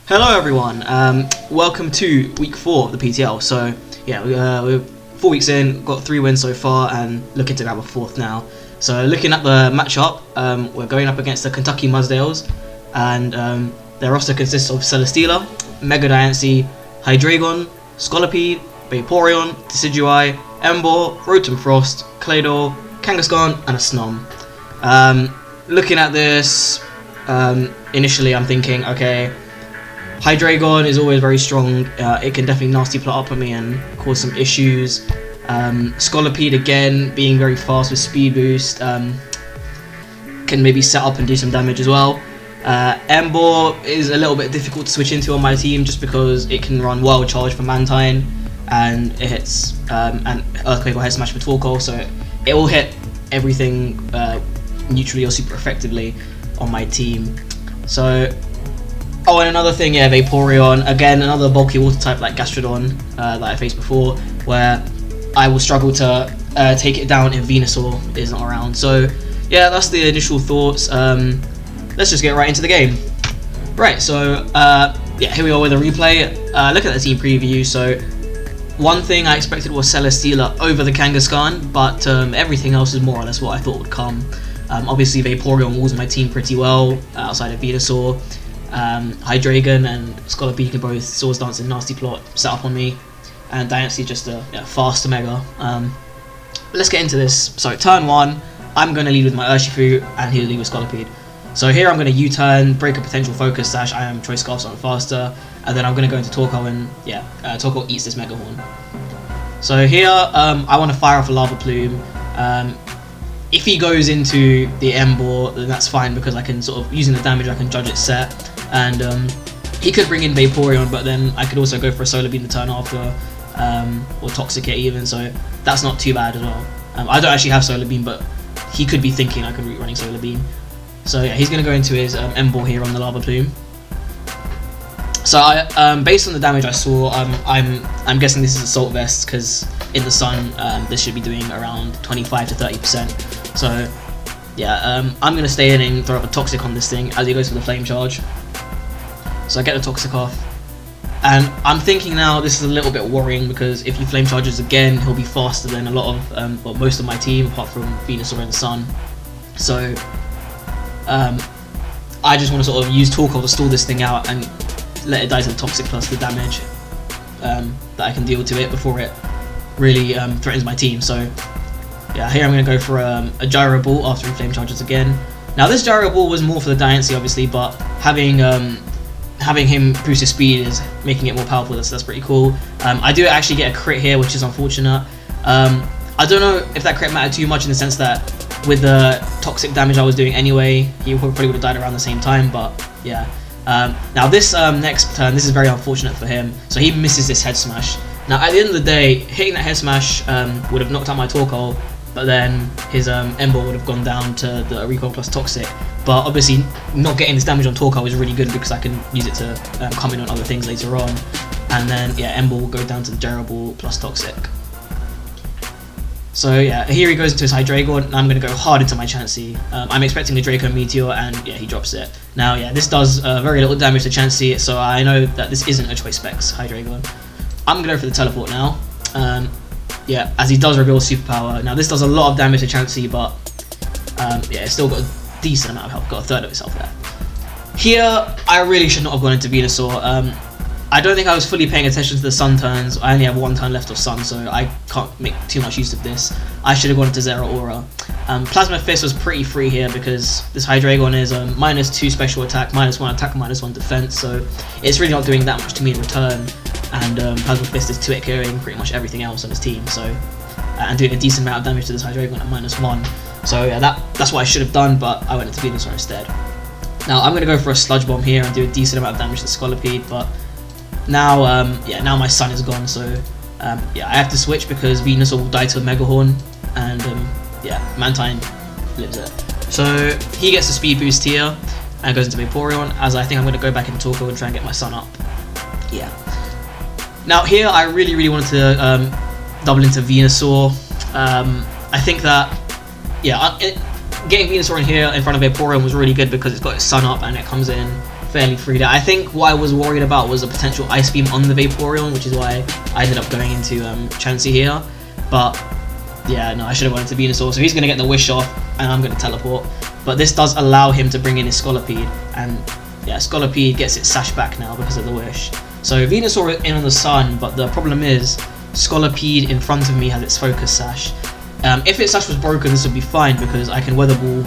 Hello everyone, welcome to week 4 of the PTL. So yeah, we're 4 weeks in, got 3 wins so far and looking to grab a 4th now. So looking at the matchup, we're going up against the Kentucky Mudsdales, and their roster consists of Celesteela, Mega Diancie, Hydreigon, Scolipede, Vaporen, Decidueye, Emboar, Rotom Frost, Claydol, Kangaskhan and a Snom. Looking at this, initially I'm thinking, okay, Hydreigon is always very strong. It can definitely nasty plot up on me and cause some issues. Scolipede again, being very fast with speed boost, can maybe set up and do some damage as well. Emboar is a little bit difficult to switch into on my team just because it can run Wild Charge for Mantine and it hits and Earthquake or Head Smash for Torkoal, so it will hit everything neutrally or super effectively on my team. So, oh, and another thing, yeah, Vaporeon, again, another bulky water type like Gastrodon that I faced before, where I will struggle to take it down if Venusaur is not around. So, yeah, that's the initial thoughts. Let's just get right into the game. Right, so, yeah, here we are with a replay. Look at the team preview. So, one thing I expected was Celesteela over the Kangaskhan, but everything else is more or less what I thought would come. Obviously, Vaporeon was my team pretty well, outside of Venusaur. Hydreigon and Scolipede can both Swords Dance and Nasty Plot set up on me, and Diancie just a faster Mega. Let's get into this. So turn 1, I'm going to lead with my Urshifu and he'll lead with Scolipede. So here I'm going to U-turn, break a potential focus / I am Choice Scarf so I'm faster, and then I'm going to go into Torkoal and Torkoal eats this Mega Horn. So here I want to fire off a Lava Plume. If he goes into the Emboar, then that's fine because I can sort of, using the damage, I can judge it set. And he could bring in Vaporeon, but then I could also go for a Solar Beam the turn after, or Toxic Hit even, so that's not too bad as well. I don't actually have Solar Beam, but he could be thinking I could be running Solar Beam. So yeah, he's going to go into his Emboar here on the Lava Plume. So based on the damage I saw, I'm guessing this is Assault Vest because in the sun this should be doing around 25 to 30%. So yeah, I'm going to stay in and throw up a Toxic on this thing as he goes for the Flame Charge. So I get the Toxic off, and I'm thinking now this is a little bit worrying because if he Flame Charges again, he'll be faster than a lot of, well, most of my team apart from Venusaur and Sun. So I just want to sort of use Torkoal to stall this thing out and let it die to the Toxic plus the damage that I can deal to it before it really threatens my team. So yeah, here I'm going to go for a Gyro Ball after he Flame Charges again. Now this Gyro Ball was more for the Diancie obviously, but having him boost his speed is making it more powerful, so that's pretty cool. I do actually get a crit here, which is unfortunate. I don't know if that crit mattered too much in the sense that with the toxic damage I was doing anyway, he probably would have died around the same time, but yeah. Now this next turn, this is very unfortunate for him, so he misses this Head Smash. Now at the end of the day, hitting that Head Smash would have knocked out my Torkoal, but then his Emboar would have gone down to the Recoil plus Toxic. But obviously not getting this damage on Torkoal is really good because I can use it to come in on other things later on. And then yeah, Emboar will go down to the Gyro Ball plus Toxic. So yeah, here he goes into his Hydreigon, and I'm going to go hard into my Chansey. I'm expecting a Draco Meteor, and yeah, he drops it. Now yeah, this does very little damage to Chansey, so I know that this isn't a Choice Specs Hydreigon. I'm going to go for the Teleport now. Yeah, as he does reveal Superpower. Now this does a lot of damage to Chansey, but yeah, it's still got a decent amount of health, got a third of its health there. Here, I really should not have gone into Venusaur. I don't think I was fully paying attention to the Sun turns. I only have 1 turn left of Sun, so I can't make too much use of this. I should have gone into Zeraora. Plasma Fist was pretty free here because this Hydreigon is -2 special attack, -1 attack, -1 defense, so it's really not doing that much to me in return. And Plasma Fist is 2-hit carrying pretty much everything else on his team, so and doing a decent amount of damage to this Hydreigon at -1. So yeah, that's what I should have done, but I went into Venusaur instead. Now I'm going to go for a Sludge Bomb here and do a decent amount of damage to Scolipede, but now yeah, now my Sun is gone, so yeah, I have to switch because Venusaur will die to a Mega Horn, and yeah, Mantine lives it. So he gets a speed boost here and goes into Vaporeon, as I think I'm going to go back into Torkoal and try and get my Sun up. Yeah. Now here I really wanted to double into Venusaur. I think that yeah, getting Venusaur in here in front of Vaporeon was really good because it's got its Sun up and it comes in fairly free there. I think what I was worried about was a potential Ice Beam on the Vaporeon, which is why I ended up going into Chansey here. But yeah, no, I should have went to Venusaur. So he's going to get the Wish off, and I'm going to teleport. But this does allow him to bring in his Scolipede, and yeah, Scolipede gets its Sash back now because of the Wish. So Venusaur is in on the Sun, but the problem is Scolipede in front of me has its Focus Sash. If its Sash was broken, this would be fine because I can Weather Ball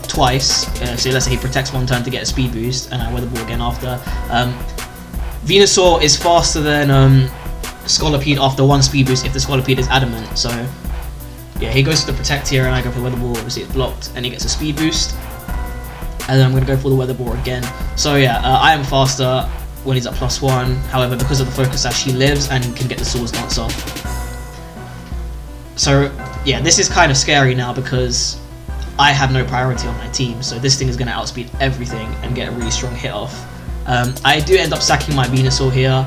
twice. So let's say he protects one turn to get a speed boost, and I Weather Ball again after. Venusaur is faster than Scolipede after one speed boost if the Scolipede is adamant. So yeah, he goes to the Protect here, and I go for the Weather Ball. Obviously it's blocked, and he gets a speed boost. And then I'm going to go for the Weather Ball again. So yeah, I am faster when he's at +1. However, because of the Focus Sash, he lives and can get the Swords Dance off. So yeah, this is kind of scary now because I have no priority on my team. So this thing is going to outspeed everything and get a really strong hit off. I do end up sacking my Venusaur here.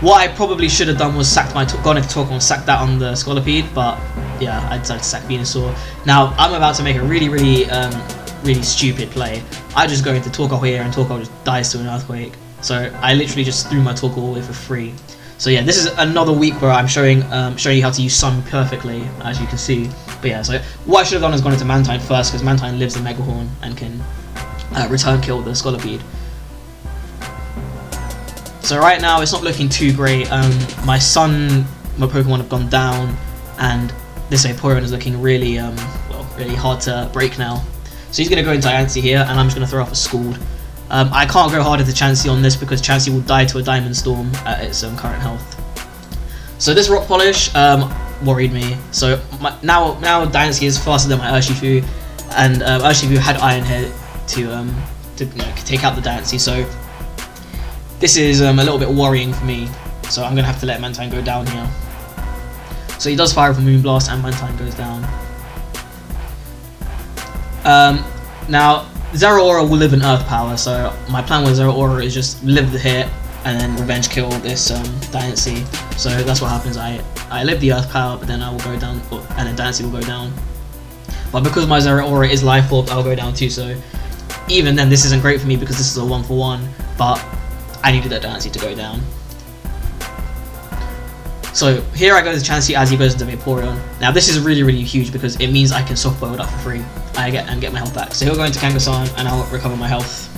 What I probably should have done was sacked my gone into Torkoal and sacked that on the Scolipede, but yeah, I decided to sack Venusaur. Now I'm about to make a really stupid play. I just go into Torkoal here, and Torkoal just dies to an Earthquake. So I literally just threw my Torkoal away for free. So yeah, this is another week where I'm showing you how to use Sun perfectly, as you can see. But yeah, so what I should have done is gone into Mantine first, because Mantine lives in Mega Horn and can return kill the Scolipede. So right now it's not looking too great. My Pokemon have gone down, and this Vaporeon is looking really really hard to break now. So he's going to go into Chansey here, and I'm just going to throw off a Scald. I can't go harder to Chansey on this because Chansey will die to a Diamond Storm at its current health. So this Rock Polish worried me. So now Chansey is faster than my Urshifu, and Urshifu had Iron Head to take out the Chansey. So this is a little bit worrying for me. So I'm going to have to let Mantine go down here. So he does fire with a Moonblast, and Mantine goes down. Now Zeraora will live in Earth Power, so my plan with Zeraora is just live the hit and then revenge kill this Chansey. So that's what happens. I live the Earth Power, but then I will go down, and then Chansey will go down. But because my Zeraora is Life Orb, I'll go down too. So even then, this isn't great for me because this is a 1-for-1. But I needed that Chansey to go down. So here I go to Chansey as he goes into Vaporeon. Now this is really huge because it means I can soft boil it up for free. I get my health back. So he'll go into Kangaskhan, and I'll recover my health.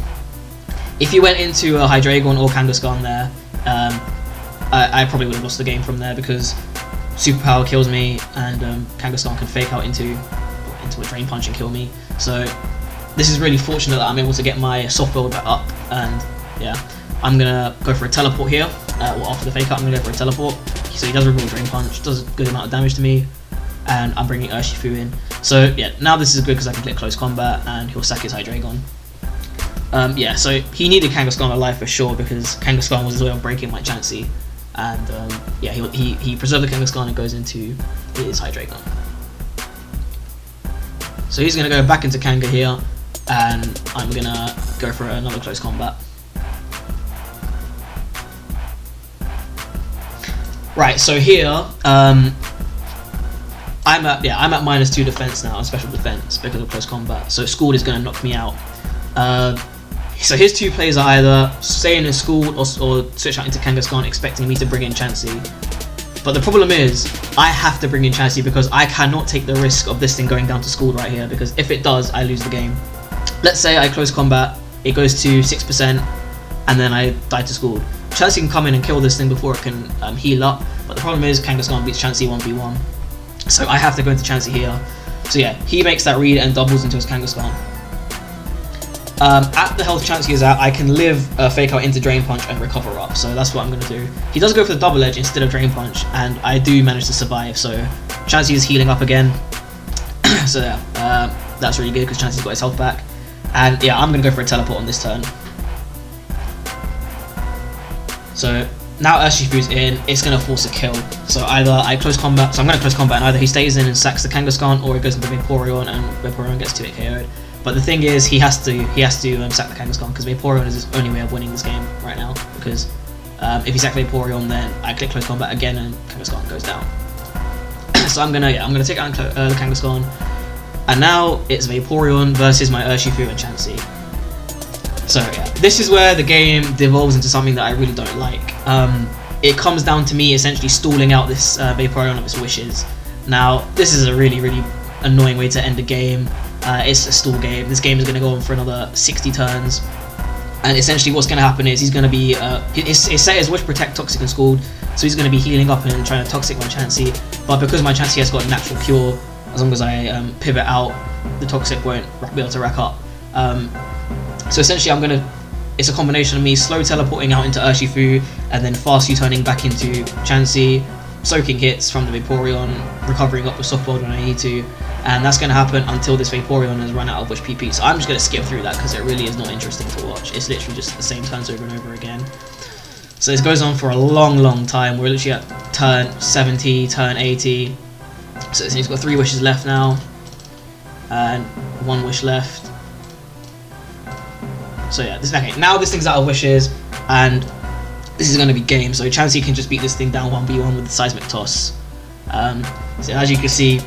If he went into a Hydreigon or Kangaskhan there, I probably would have lost the game from there because Superpower kills me, and Kangaskhan can fake out into a Drain Punch and kill me. So this is really fortunate that I'm able to get my soft boil back up, and yeah, I'm gonna go for a teleport here. After the fake out, I'm gonna go for a teleport. So he does reroll Drain Punch, does a good amount of damage to me, and I'm bringing Urshifu in. So yeah, now this is good because I can click Close Combat, and he'll sack his Hydreigon. Yeah, so he needed Kangaskhan alive for sure because Kangaskhan was his way of breaking my Chansey, and yeah, he preserved the Kangaskhan and goes into his Hydreigon. So he's gonna go back into Kanga here, and I'm gonna go for another Close Combat. Right, so here, I'm at -2 defense now, and special defense because of Close Combat. So Scald is going to knock me out. So his two plays are either stay in his Scald or switch out into Kangaskhan, expecting me to bring in Chansey. But the problem is, I have to bring in Chansey because I cannot take the risk of this thing going down to Scald right here, because if it does, I lose the game. Let's say I Close Combat, it goes to 6%, and then I die to Scald. Chansey can come in and kill this thing before it can heal up, but the problem is Kangaskhan beats Chansey 1v1. So I have to go into Chansey here. So yeah, he makes that read and doubles into his Kangaskhan. At the health Chansey is at, I can live Fake Out into Drain Punch and recover up, so that's what I'm going to do. He does go for the Double Edge instead of Drain Punch, and I do manage to survive, so Chansey is healing up again. So yeah, that's really good because Chansey's got his health back. And yeah, I'm going to go for a Teleport on this turn. So now Urshifu's in, it's going to force a kill. So either I Close Combat, so I'm going to Close Combat, and either he stays in and sacks the Kangaskhan, or he goes into Vaporeon and Vaporeon gets 2-hit KO'd. But the thing is, he has to sack the Kangaskhan because Vaporeon is his only way of winning this game right now. Because if he sacks Vaporeon, then I click Close Combat again and Kangaskhan goes down. So I'm gonna take out the Kangaskhan, and now it's Vaporeon versus my Urshifu and Chansey. So yeah, this is where the game devolves into something that I really don't like. It comes down to me essentially stalling out this Vaporen of its wishes. Now, this is a really, really annoying way to end a game. It's a stall game. This game is going to go on for another 60 turns. And essentially what's going to happen is he's going to be, his set is Wish, Protect, Toxic and Scald, so he's going to be healing up and trying to Toxic my Chansey. But because my Chansey has got a natural cure, as long as I pivot out, the Toxic won't be able to rack up. So essentially it's a combination of me slow teleporting out into Urshifu and then fast U-turning back into Chansey, soaking hits from the Vaporeon, recovering up with softball when I need to, and that's going to happen until this Vaporeon has run out of Wish PP. So I'm just going to skip through that because it really is not interesting to watch. It's literally just the same turns over and over again. So this goes on for a long time. We're literally at turn 70, turn 80. So he's got 3 wishes left now, and 1 wish left. So yeah, now this thing's out of wishes, and this is going to be game. So Chansey can just beat this thing down 1v1 with the Seismic Toss. So as you can see,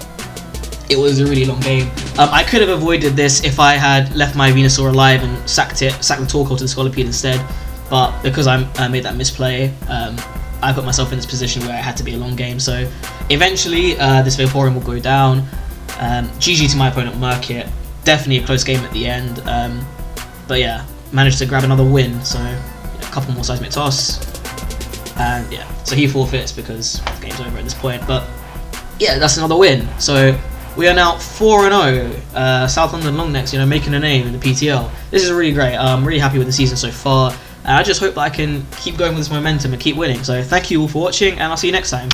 it was a really long game. I could have avoided this if I had left my Venusaur alive and sacked the Torkoal to the Scolipede instead. But because I made that misplay, I put myself in this position where it had to be a long game. So eventually, this Vaporeon will go down. GG to my opponent, Murkit. Definitely a close game at the end. But yeah, managed to grab another win. So a couple more Seismic Toss. And yeah, so he forfeits because the game's over at this point. But yeah, that's another win. So we are now 4-0. South London Longnecks, making a name in the PTL. This is really great. I'm really happy with the season so far. And I just hope that I can keep going with this momentum and keep winning. So thank you all for watching, and I'll see you next time.